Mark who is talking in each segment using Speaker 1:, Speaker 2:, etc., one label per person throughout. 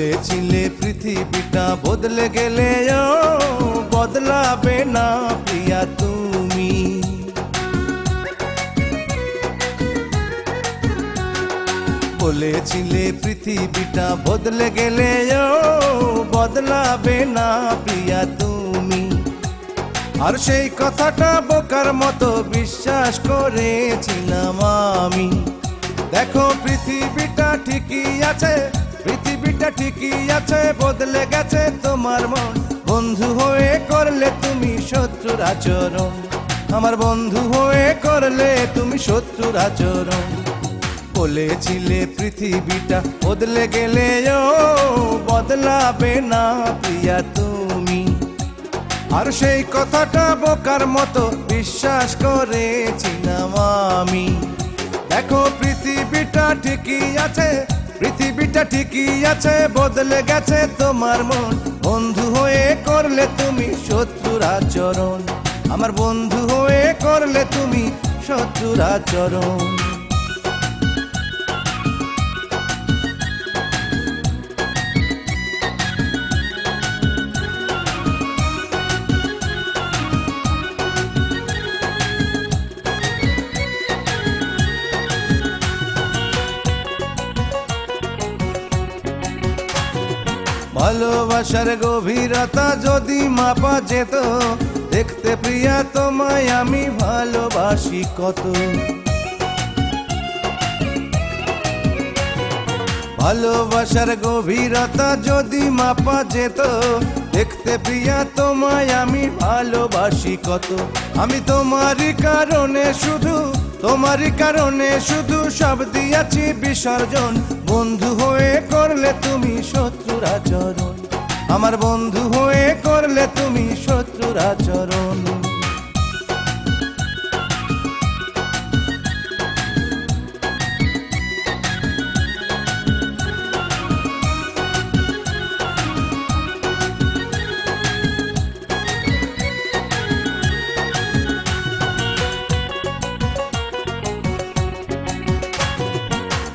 Speaker 1: বলেছিলে পৃথিবীটা বদলে গেলেও বদলাবে না প্রিয়া তুমি। বলেছিলে পৃথিবীটা বদলে গেলেও বদলাবে না প্রিয়া তুমি। আর সেই কথাটা বোকার মতো বিশ্বাস করেছিলাম আমি। দেখো পৃথিবীটা ঠিকই আছে, পৃথিবীটা ঠিকই আছে, বদলে গেছে তোমার মন। বন্ধু হয়ে করলে তুমি শত্রুর আচরণ, আমার বন্ধু হয়ে করলে তুমি শত্রুর আচরণ। বলেছিলে পৃথিবীটা বদলে গেলেও বদলাবে না প্রিয়া তুমি। আর সেই কথাটা বোকার মতো বিশ্বাস করেছিলাম আমি। দেখো পৃথিবীটা ঠিকই আছে, পৃথিবীটা ঠিকই আছে, বদলে গেছে তোমার মন। বন্ধু হয়ে করলে তুমি শত্রুর আচরণ, আমার বন্ধু হয়ে করলে তুমি শত্রুর আচরণ। ভালোবাসার গভীরতা যদি মাপা যেত, দেখতে প্রিয়া তোমায় আমি ভালোবাসি কত। ভালোবাসার গভীরতা যদি মাপা যেত, দেখতে প্রিয়া তোমায় আমি ভালোবাসি কত। আমি তোমারই কারণে শুধু, তোমারই কারণে শুধু সব দিয়াছি বিসর্জন। বন্ধু হয়ে করলে তুমি শত্রুর আচরণ, আমার বন্ধু হয়ে করলে তুমি শত্রুর আচরণ।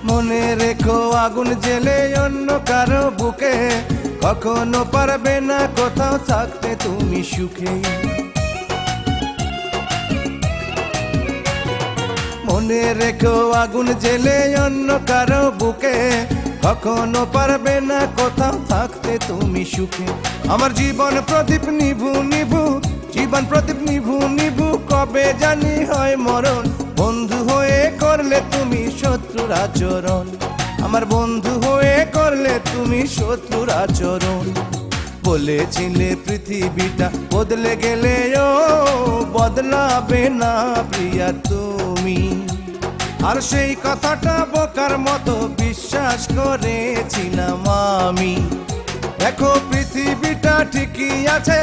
Speaker 1: মনে রেখো আগুন জেলে অন্য কারো বুকে, কখনো পারবে না কোথাও থাকতে তুমি সুখে। মনে রেখো আগুন জেলে অন্য কারো বুকে, কখনো পারবে না কোথাও থাকতে তুমি সুখে। আমার জীবন প্রদীপ নিভু নিভু, জীবন প্রদীপ নিভু নিভু, কবে জানি হয় মরণ। বন্ধু হয়ে করলে তুমি শত্রুর আচরণ, আমার বন্ধু হয়ে করলে তুমি শত্রুর আচরণ। বলেছিলে পৃথিবীটা বদলে গেলেও বদলাবে না প্রিয়া তুমি। আর সেই কথাটা বোকার মতো বিশ্বাস করেছিলাম আমি। দেখো পৃথিবীটা ঠিকই আছে,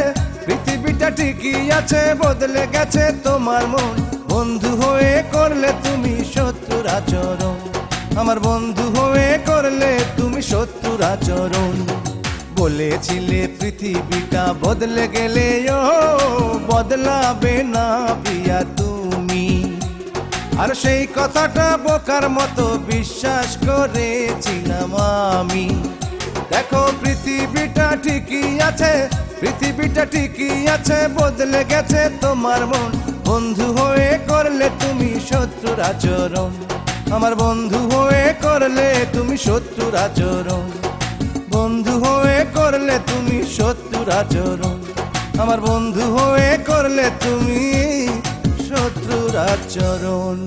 Speaker 1: পৃথিবীটা ঠিকই আছে, বদলে গেছে তোমার মন। বন্ধু হয়ে করলে তুমি শত্রুর আচরণ, আমার বন্ধু হয়ে করলে তুমি শত্রুর আচরণ। বলেছিলে পৃথিবীটা বদলে গেলেও বদলাবে না প্রিয়া তুমি। আর সেই কথাটা বোকার মতো বিশ্বাস করেছিলাম আমি। দেখো পৃথিবীটা ঠিকই আছে, পৃথিবীটা ঠিকই আছে, বদলে গেছে তোমার মন। বন্ধু হয়ে করলে তুমি শত্রুর আচরণ, আমার বন্ধু হয়ে করলে তুমি শত্রুর আচরণ। বন্ধু হয়ে করলে তুমি শত্রুর আচরণ, আমার বন্ধু হয়ে করলে তুমি শত্রুর আচরণ।